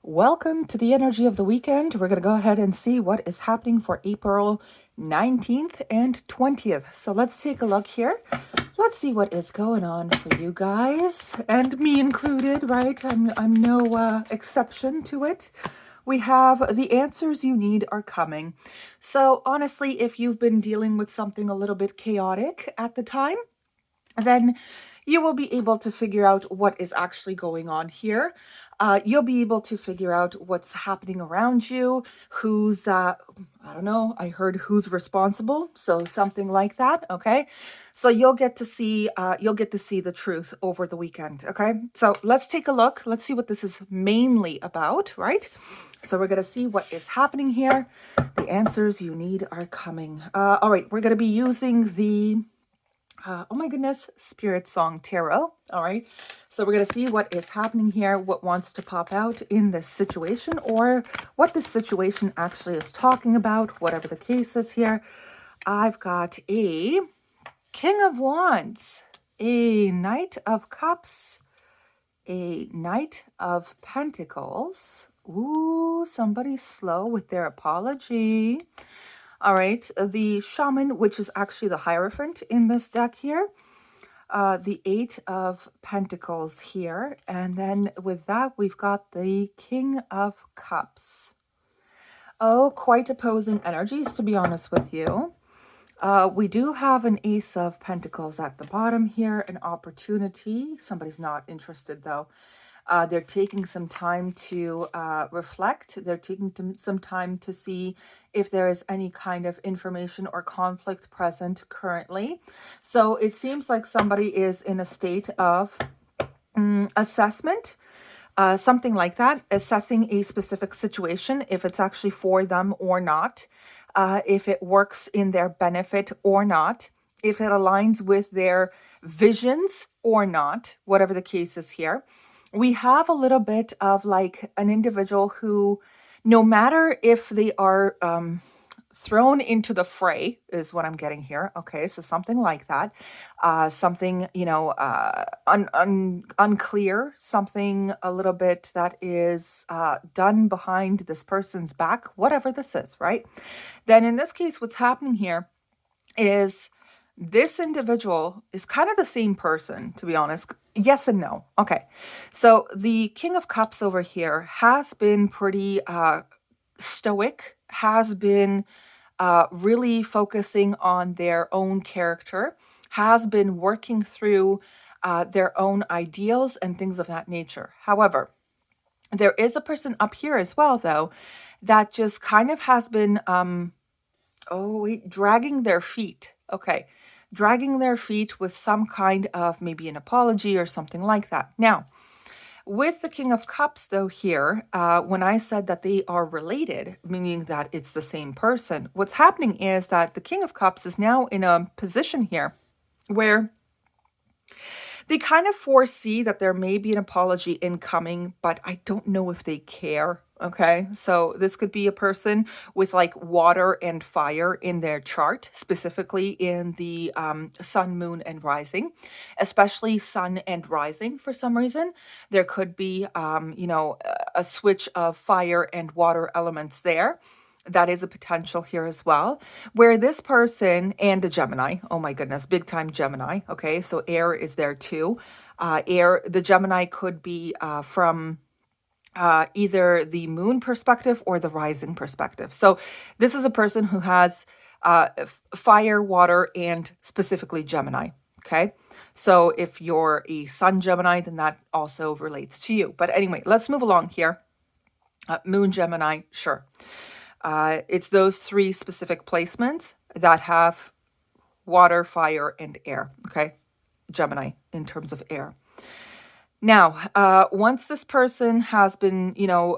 Welcome to the energy of the weekend. We're going to go ahead and see what is happening for April 19th and 20th. So let's take a look here. Let's see what is going on for you guys, and me included, right? I'm no exception to it. We have the answers you need are coming. So honestly, if you've been dealing with something a little bit chaotic at the time, then you will be able to figure out what is actually going on here. You'll be able to figure out what's happening around you, who's, I don't know, I heard who's responsible, so something like that, okay? So you'll get to see the truth over the weekend, okay? So let's take a look. Let's see what this is mainly about, right? So we're going to see what is happening here. The answers you need are coming. All right, we're going to be using the oh my goodness, Spirit Song Tarot. All right. So we're going to see what is happening here, what wants to pop out in this situation, or what this situation actually is talking about, whatever the case is here. I've got a King of Wands, a Knight of Cups, a Knight of Pentacles. Ooh, somebody's slow with their apology. All right, the Shaman, which is actually the Hierophant in this deck here. The Eight of Pentacles here. And then with that, we've got the King of Cups. Oh, quite opposing energies, to be honest with you. We do have an Ace of Pentacles at the bottom here, an opportunity. Somebody's not interested, though. They're taking some time to reflect. They're taking some time to see if there is any kind of information or conflict present currently. So it seems like somebody is in a state of assessment, something like that, assessing a specific situation, if it's actually for them or not, if it works in their benefit or not, if it aligns with their visions or not, whatever the case is here. We have a little bit of like an individual who, no matter if they are thrown into the fray, is what I'm getting here. Okay, so something like that, something, unclear, something a little bit that is done behind this person's back, whatever this is, right? Then in this case, what's happening here is this individual is kind of the same person, to be honest. Yes and no. Okay. So the King of Cups over here has been pretty stoic, has been really focusing on their own character, has been working through their own ideals and things of that nature. However, there is a person up here as well, though, that just kind of has been, dragging their feet. Okay. Dragging their feet with some kind of maybe an apology or something like that. Now, with the King of Cups, though, here, when I said that they are related, meaning that it's the same person, what's happening is that the King of Cups is now in a position here where they kind of foresee that there may be an apology incoming, but I don't know if they care. Okay, so this could be a person with like water and fire in their chart, specifically in the sun, moon, and rising, especially sun and rising for some reason. There could be, a switch of fire and water elements there. That is a potential here as well, where this person and a Gemini, oh my goodness, big time Gemini. Okay, so air is there too. The Gemini could be from either the moon perspective or the rising perspective. So this is a person who has fire, water, and specifically Gemini. Okay, so if you're a sun Gemini, then that also relates to you. But anyway, let's move along here. Moon Gemini, sure. It's those three specific placements that have water, fire, and air. Okay, Gemini in terms of air. Now, once this person has been,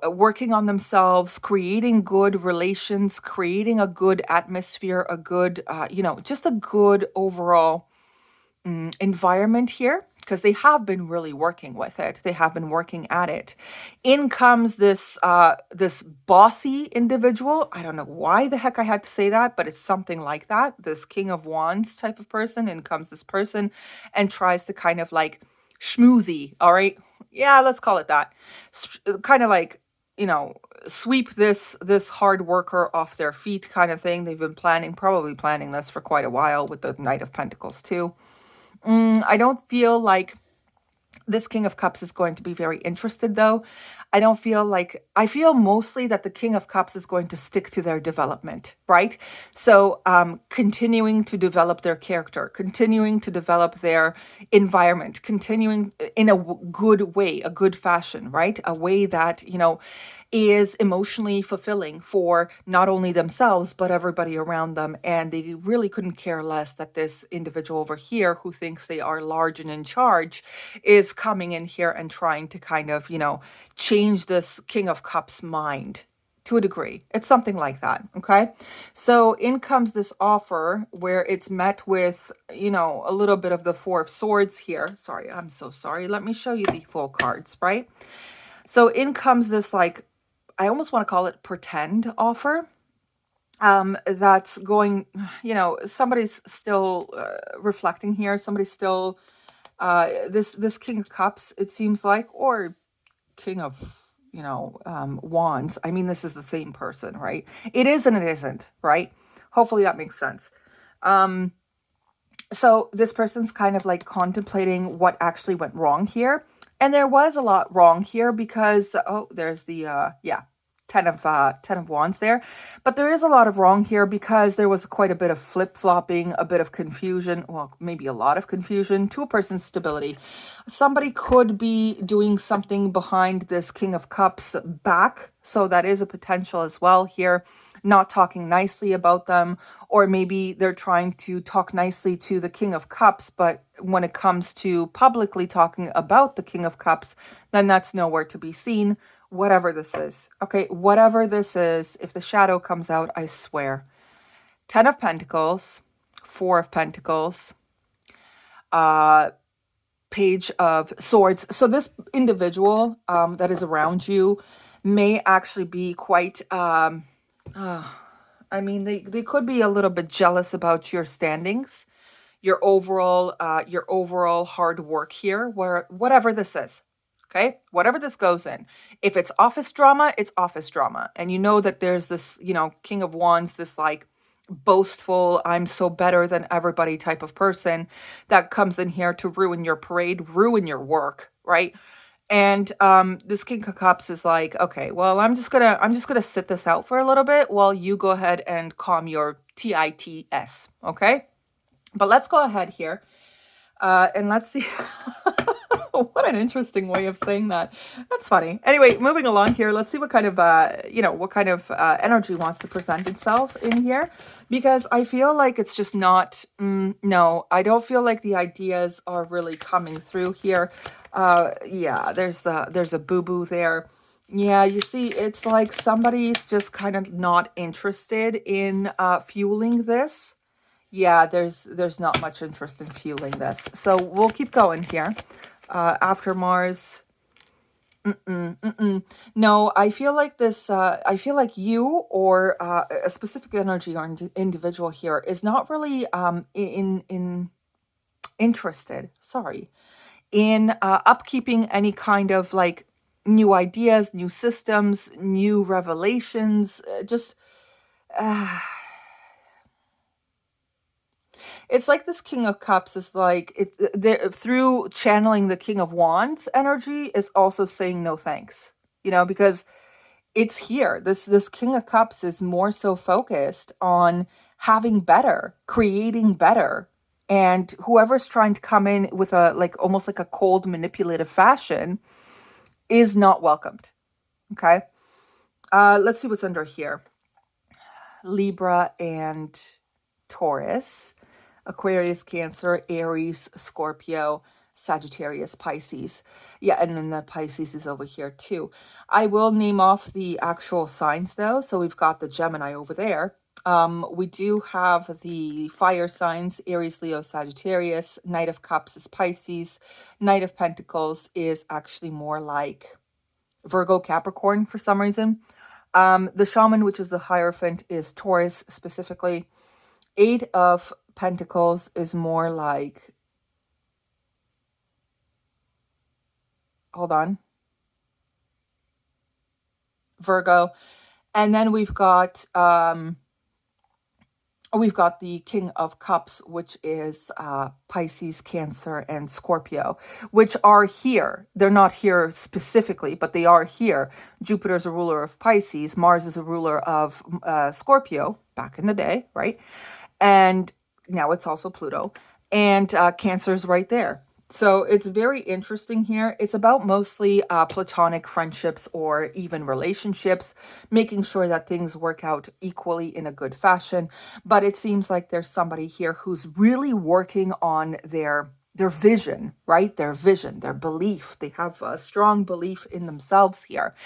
working on themselves, creating good relations, creating a good atmosphere, a good, just a good overall environment here, because they have been really working with it. They have been working at it. In comes this this bossy individual. I don't know why the heck I had to say that, but it's something like that. This King of Wands type of person. In comes this person and tries to kind of like schmoozy, all right? Yeah, let's call it that. Kind of like sweep this hard worker off their feet kind of thing. They've been probably planning this for quite a while with the Knight of Pentacles too. I don't feel like this King of Cups is going to be very interested, though. I feel mostly that the King of Cups is going to stick to their development, right? So continuing to develop their character, continuing to develop their environment, continuing in a good way, a good fashion, right? A way that, is emotionally fulfilling for not only themselves, but everybody around them. And they really couldn't care less that this individual over here who thinks they are large and in charge is coming in here and trying to kind of, change this King of Cups mind to a degree. It's something like that. Okay. So in comes this offer where it's met with, a little bit of the Four of Swords here. Sorry, I'm so sorry. Let me show you the full cards, right? So in comes this, like, I almost want to call it pretend offer. That's going, somebody's still reflecting here. Somebody's still, this King of Cups, it seems like, or King of, Wands. I mean, this is the same person, right? It is and it isn't, right? Hopefully that makes sense. So this person's kind of like contemplating what actually went wrong here. And there was a lot wrong here because, there's the, 10 of Wands there. But there is a lot of wrong here because there was quite a bit of flip-flopping, a bit of confusion, well, maybe a lot of confusion to a person's stability. Somebody could be doing something behind this King of Cups back. So that is a potential as well here. Not talking nicely about them, or maybe they're trying to talk nicely to the King of Cups, but when it comes to publicly talking about the King of Cups, then that's nowhere to be seen. Whatever this is, okay, whatever this is, if the shadow comes out, I swear. 10 of Pentacles, 4 of Pentacles, Page of Swords. So this individual that is around you may actually be quite, they could be a little bit jealous about your standings, your overall hard work here, where whatever this is. Okay, whatever this goes in. If it's office drama, it's office drama. And you know that there's this, King of Wands, this like boastful, I'm so better than everybody type of person that comes in here to ruin your parade, ruin your work, right? And this King of Cups is like, okay, well, I'm just gonna sit this out for a little bit while you go ahead and calm your tits, okay? But let's go ahead here and let's see. What an interesting way of saying that. That's funny. Anyway, moving along here, let's see what kind of, energy wants to present itself in here. Because I feel like it's just not, no, I don't feel like the ideas are really coming through here. There's a boo-boo there. Yeah, you see, it's like somebody's just kind of not interested in fueling this. Yeah, there's not much interest in fueling this. So we'll keep going here. After Mars. No, I feel like this, I feel like you or a specific energy or individual here is not really interested, in upkeeping any kind of like new ideas, new systems, new revelations, it's like this King of Cups is like through channeling the King of Wands energy is also saying no thanks. Because it's here. This King of Cups is more so focused on having better, creating better. And whoever's trying to come in with a like almost like a cold manipulative fashion is not welcomed. Okay? Let's see what's under here. Libra and Taurus. Aquarius, Cancer, Aries, Scorpio, Sagittarius, Pisces. Yeah, and then the Pisces is over here too. I will name off the actual signs though. So we've got the Gemini over there. We do have the fire signs, Aries, Leo, Sagittarius. Knight of Cups is Pisces. Knight of Pentacles is actually more like Virgo, Capricorn for some reason. The Shaman, which is the Hierophant, is Taurus specifically. 8 of Pentacles is more like, hold on. Virgo. And then we've got the King of Cups, which is Pisces, Cancer, and Scorpio, which are here. They're not here specifically, but they are here. Jupiter's a ruler of Pisces. Mars is a ruler of Scorpio back in the day, right? And now it's also Pluto. And Cancer's right there. So it's very interesting here. It's about mostly platonic friendships or even relationships, making sure that things work out equally in a good fashion. But it seems like there's somebody here who's really working on their vision, right? Their vision, their belief. They have a strong belief in themselves here.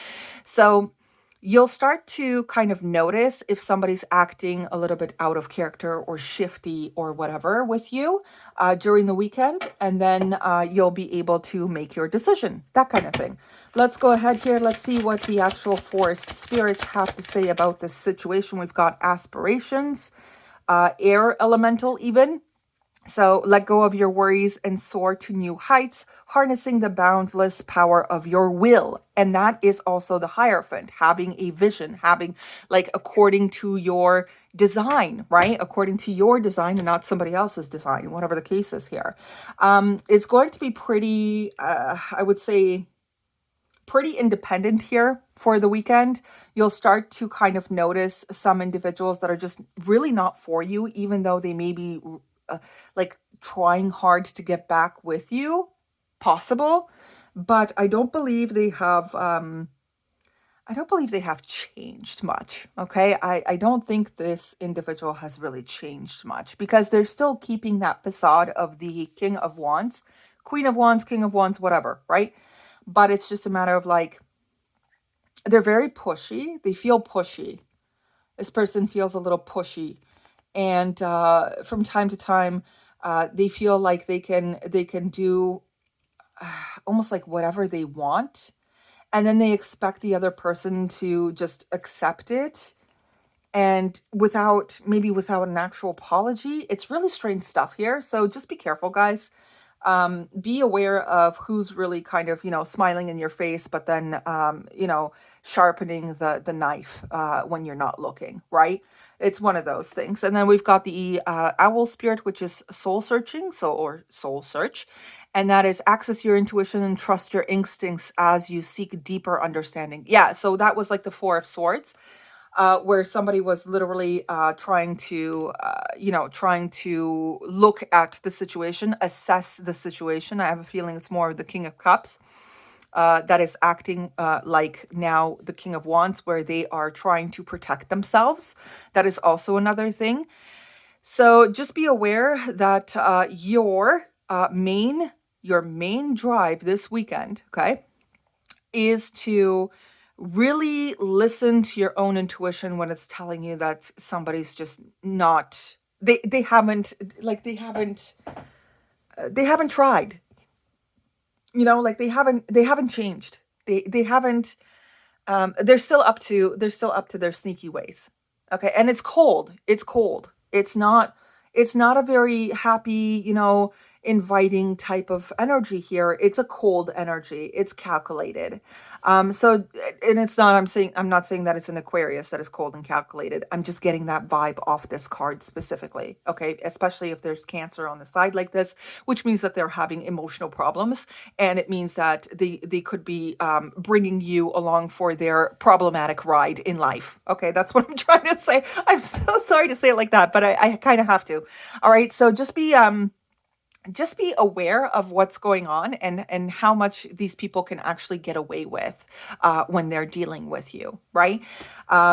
So you'll start to kind of notice if somebody's acting a little bit out of character or shifty or whatever with you during the weekend, and then you'll be able to make your decision, that kind of thing. Let's go ahead here. Let's see what the actual forest spirits have to say about this situation. We've got aspirations, air elemental even. So let go of your worries and soar to new heights, harnessing the boundless power of your will. And that is also the Hierophant, having a vision, having like according to your design, right? According to your design and not somebody else's design, whatever the case is here. It's going to be pretty, I would say, pretty independent here for the weekend. You'll start to kind of notice some individuals that are just really not for you, even though they may be like trying hard to get back with you, possible, but I don't believe they have changed much. Okay, I don't think this individual has really changed much, because they're still keeping that facade of the King of Wands, Queen of Wands, King of Wands, whatever, right? But it's just a matter of like, they're very pushy. They feel pushy. This person feels a little pushy, and from time to time, they feel like they can do almost like whatever they want, and then they expect the other person to just accept it, and without an actual apology. It's really strange stuff here. So just be careful, guys. Be aware of who's really kind of, smiling in your face, but then, sharpening the knife when you're not looking, right? It's one of those things. And then we've got the owl spirit, which is soul searching, or soul search. And that is access your intuition and trust your instincts as you seek deeper understanding. Yeah, so that was like the Four of Swords. Where somebody was literally trying to look at the situation, assess the situation. I have a feeling it's more of the King of Cups that is acting like now the King of Wands, where they are trying to protect themselves. That is also another thing. So just be aware that your main drive this weekend, okay, is to really listen to your own intuition when it's telling you that somebody's just not, they haven't tried, like they haven't changed. They haven't, they're still up to their sneaky ways. Okay. And it's cold. It's not a very happy, inviting type of energy here. It's a cold energy. It's calculated. So, and it's not, I'm not saying that it's an Aquarius that is cold and calculated. I'm just getting that vibe off this card specifically. Okay. Especially if there's Cancer on the side like this, which means that they're having emotional problems. And it means that they could be bringing you along for their problematic ride in life. Okay. That's what I'm trying to say. I'm so sorry to say it like that, but I kind of have to. All right. So just be aware of what's going on and how much these people can actually get away with when they're dealing with you, right?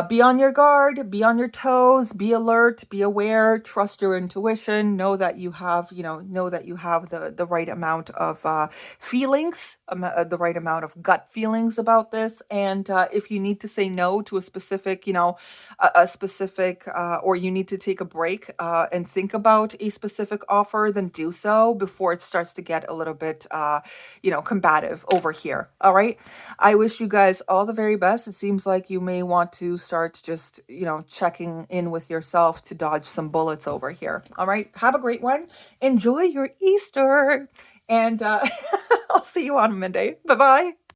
Be on your guard, be on your toes, be alert, be aware, trust your intuition, know that you have the right amount of feelings, the right amount of gut feelings about this. And if you need to say no to a specific, or you need to take a break and think about a specific offer, then do so before it starts to get a little bit, combative over here. All right. I wish you guys all the very best. It seems like you may want to start just, checking in with yourself to dodge some bullets over here. All right. Have a great one. Enjoy your Easter. And I'll see you on Monday. Bye-bye.